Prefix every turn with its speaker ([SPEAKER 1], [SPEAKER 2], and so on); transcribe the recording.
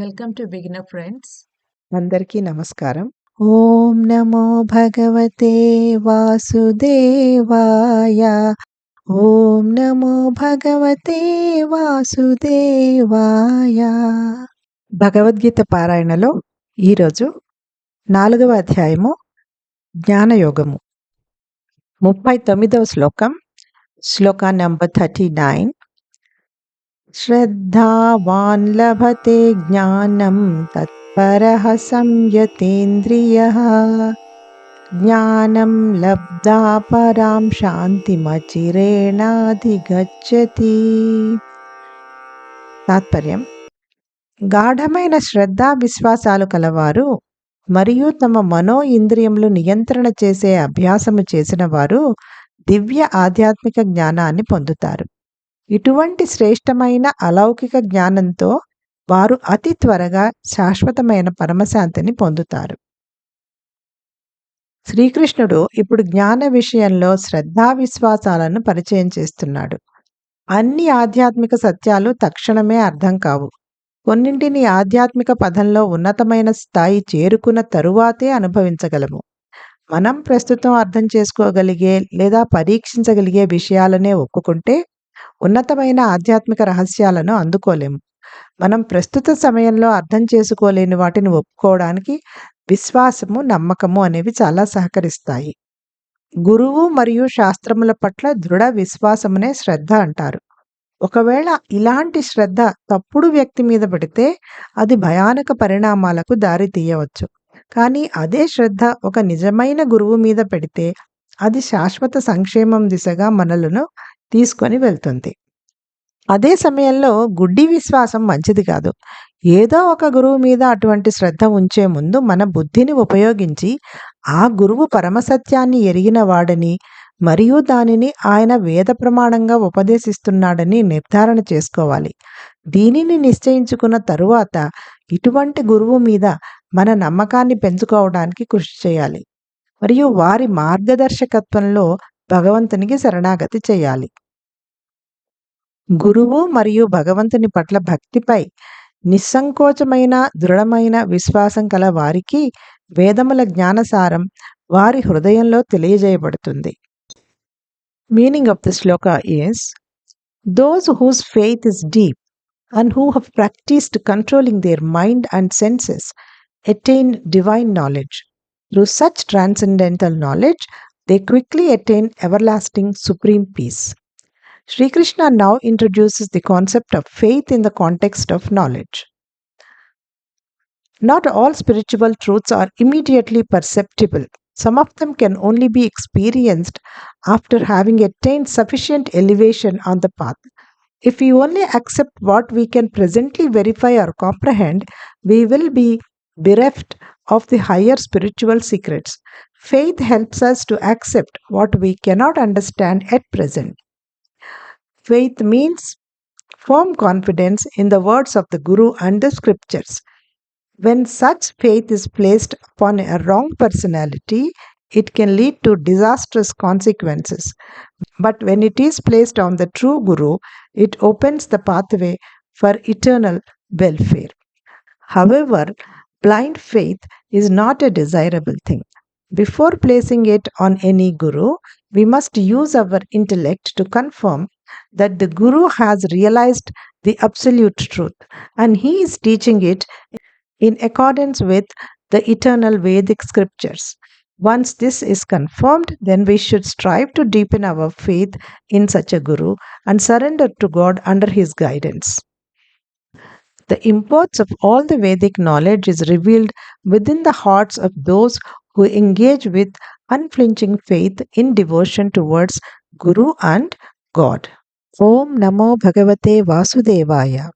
[SPEAKER 1] Welcome to beginner friends.
[SPEAKER 2] అందరికీ నమస్కారం. ఓం నమో భగవతే వాసుదేవాయ. ఓం నమో భగవతే వాసుదేవాయ. భగవద్గీత పారాయణలో ఈరోజు 4వ అధ్యాయము జ్ఞానయోగము 39వ శ్లోకం నంబర్ 39. శ్రద్ధావాన్ లభతే జ్ఞానం తత్పరః సంయతేంద్రియః జ్ఞానం లబ్ధా పరాం శాంతిమచిరేణాధిగచ్చతి. తాత్పర్యం: గాఢమైన శ్రద్ధా విశ్వాసాలు కలవారు మరియు తమ మనో ఇంద్రియములు నియంత్రణ చేసే అభ్యాసము చేసిన వారు దివ్య ఆధ్యాత్మిక జ్ఞానాన్ని పొందుతారు. ఇటువంటి శ్రేష్టమైన అలౌకిక జ్ఞానంతో వారు అతి త్వరగా శాశ్వతమైన పరమశాంతిని పొందుతారు. శ్రీకృష్ణుడు ఇప్పుడు జ్ఞాన విషయంలో శ్రద్ధా విశ్వాసాలను పరిచయం చేస్తున్నాడు. అన్ని ఆధ్యాత్మిక సత్యాలు తక్షణమే అర్థం కావు. కొన్నింటిని ఆధ్యాత్మిక పదంలో ఉన్నతమైన స్థాయి చేరుకున్న తరువాతే అనుభవించగలము. మనం ప్రస్తుతం అర్థం చేసుకోగలిగే లేదా పరీక్షించగలిగే విషయాలనే ఒప్పుకుంటే ఉన్నతమైన ఆధ్యాత్మిక రహస్యాలను అందుకోలేము. మనం ప్రస్తుత సమయంలో అర్థం చేసుకోలేని వాటిని ఒప్పుకోవడానికి విశ్వాసము, నమ్మకము అనేవి చాలా సహకరిస్తాయి. గురువు మరియు శాస్త్రముల పట్ల దృఢ విశ్వాసమునే శ్రద్ధ అంటారు. ఒకవేళ ఇలాంటి శ్రద్ధ తప్పుడు వ్యక్తి మీద పడితే అది భయానక పరిణామాలకు దారి తీయవచ్చు. కానీ అదే శ్రద్ధ ఒక నిజమైన గురువు మీద పెడితే అది శాశ్వత సంక్షేమం దిశగా మనలను తీసుకొని వెళ్తుంది. అదే సమయంలో గుడ్డి విశ్వాసం మంచిది కాదు. ఏదో ఒక గురువు మీద అటువంటి శ్రద్ధ ఉంచే ముందు మన బుద్ధిని ఉపయోగించి ఆ గురువు పరమసత్యాన్ని ఎరిగిన వాడని మరియు దానిని ఆయన వేద ప్రమాణంగా ఉపదేశిస్తున్నాడని నిర్ధారణ చేసుకోవాలి. దీనిని నిశ్చయించుకున్న తరువాత ఇటువంటి గురువు మీద మన నమ్మకాన్ని పెంచుకోవడానికి కృషి చేయాలి మరియు వారి మార్గదర్శకత్వంలో భగవంతునికి శరణాగతి చేయాలి. గురువు మరియు భగవంతుని పట్ల భక్తిపై నిస్సంకోచమైన దృఢమైన విశ్వాసం కల వారికి వేదముల జ్ఞానసారం వారి హృదయంలో తెలియజేయబడుతుంది. Meaning of the shloka is: those whose faith is deep and who have practiced controlling their mind and senses attain divine knowledge. Through such transcendental knowledge, they quickly attain everlasting supreme peace. Sri Krishna now introduces the concept of faith in the context of knowledge. Not all spiritual truths are immediately perceptible. Some of them can only be experienced after having attained sufficient elevation on the path. If we only accept what we can presently verify or comprehend, we will be bereft of the higher spiritual secrets. Faith helps us to accept what we cannot understand at present. Faith means firm confidence in the words of the Guru and the scriptures. When such faith is placed upon a wrong personality, it can lead to disastrous consequences. But when it is placed on the true Guru, it opens the pathway for eternal welfare. However, blind faith is not a desirable thing. Before placing it on any Guru, we must use our intellect to confirm that the Guru has realized the absolute truth and he is teaching it in accordance with the eternal Vedic scriptures. Once this is confirmed, then we should strive to deepen our faith in such a Guru and surrender to God under his guidance. The imports of all the Vedic knowledge is revealed within the hearts of those who engage with unflinching faith in devotion towards Guru and God. Om Namo Bhagavate Vasudevaya.